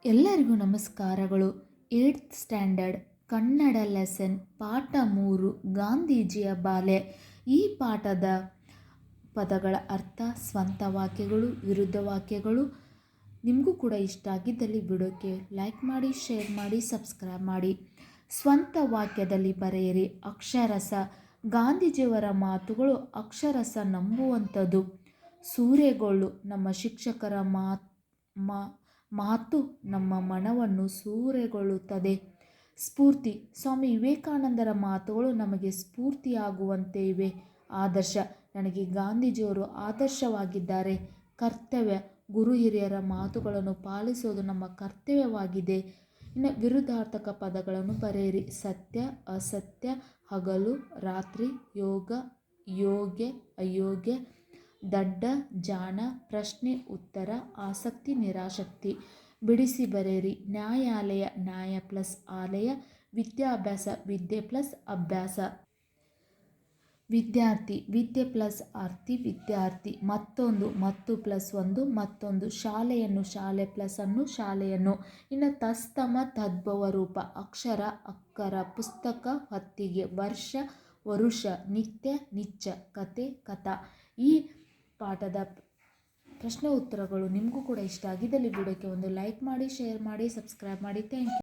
ಎಲ್ಲರಿಗೂ ನಮಸ್ಕಾರಗಳು. 8th standard Kannada lesson ಪಾಠ 3 ಗಾಂಧೀಜಿಯ ಬಾಲ್ಯ. ಈ ಪಾಠದ ಪದಗಳ ಅರ್ಥ, ಸ್ವಂತ ವಾಕ್ಯಗಳು, ವಿರುದ್ಧ ವಾಕ್ಯಗಳು. ನಿಮಗೂ ಕೂಡ ಇಷ್ಟ ಆಗಿದ್ದಲ್ಲಿ ವಿಡಿಯೋಕ್ಕೆ ಲೈಕ್ ಮಾಡಿ, ಶೇರ್ ಮಾಡಿ, ಸಬ್ಸ್ಕ್ರೈಬ್ ಮಾಡಿ. ಸ್ವಂತ ವಾಕ್ಯದಲ್ಲಿ ಬರೆಯಿರಿ. ಅಕ್ಷರಸ. ಗಾಂಧೀಜಿಯವರ ಮಾತುಗಳು ಅಕ್ಷರಸ ನಂಬುವಂಥದ್ದು. ಸೂರೆಗೊಳ್ಳು. ನಮ್ಮ ಶಿಕ್ಷಕರ ಮಾತು ನಮ್ಮ ಮನವನ್ನು ಸೂರೆಗೊಳ್ಳುತ್ತದೆ. ಸ್ಫೂರ್ತಿ. ಸ್ವಾಮಿ ವಿವೇಕಾನಂದರ ಮಾತುಗಳು ನಮಗೆ ಸ್ಫೂರ್ತಿಯಾಗುವಂತೆ ಇವೆ. ಆದರ್ಶ. ನನಗೆ ಗಾಂಧೀಜಿಯವರು ಆದರ್ಶವಾಗಿದ್ದಾರೆ. ಕರ್ತವ್ಯ. ಗುರು ಹಿರಿಯರ ಮಾತುಗಳನ್ನು ಪಾಲಿಸೋದು ನಮ್ಮ ಕರ್ತವ್ಯವಾಗಿದೆ. ಇನ್ನು ವಿರುದ್ಧಾರ್ಥಕ ಪದಗಳನ್ನು ಬರೆಯಿರಿ. ಸತ್ಯ, ಅಸತ್ಯ, ಹಗಲು, ರಾತ್ರಿ, ಯೋಗ, ಯೋಗ್ಯ, ಅಯೋಗ್ಯ, ದಡ್ಡ, ಜಾಣ, ಪ್ರಶ್ನೆ, ಉತ್ತರ, ಆಸಕ್ತಿ, ನಿರಾಸಕ್ತಿ. ಬಿಡಿಸಿ ಬರೆಯಿರಿ. ನ್ಯಾಯಾಲಯ, ನ್ಯಾಯ ಪ್ಲಸ್ ಆಲಯ. ವಿದ್ಯಾಭ್ಯಾಸ, ವಿದ್ಯೆ ಪ್ಲಸ್ ಅಭ್ಯಾಸ. ವಿದ್ಯಾರ್ಥಿ, ವಿದ್ಯೆ ಪ್ಲಸ್ ಆರ್ತಿ, ವಿದ್ಯಾರ್ಥಿ. ಮತ್ತೊಂದು, ಮತ್ತು ಪ್ಲಸ್ ಒಂದು, ಮತ್ತೊಂದು. ಶಾಲೆಯನ್ನು, ಶಾಲೆ ಪ್ಲಸ್ ಅನ್ನು, ಶಾಲೆಯನ್ನು. ಇನ್ನು ತತ್ಸಮ ತದ್ಭವ ರೂಪ. ಅಕ್ಷರ, ಅಕ್ಕರ. ಪುಸ್ತಕ, ಹೊತ್ತಿಗೆ. ವರ್ಷ, ವರುಷ. ನಿತ್ಯ, ನಿಚ್ಚ. ಕತೆ, ಕಥಾ. ಈ ಪಾಠದ ಪ್ರಶ್ನೆ ಉತ್ತರಗಳು ನಿಮಗೂ ಕೂಡ ಇಷ್ಟ ಆಗಿದ್ದಲ್ಲಿ ವಿಡಿಯೋಕ್ಕೆ ಒಂದು ಲೈಕ್ ಮಾಡಿ, ಶೇರ್ ಮಾಡಿ, ಸಬ್ಸ್ಕ್ರೈಬ್ ಮಾಡಿ. Thank you.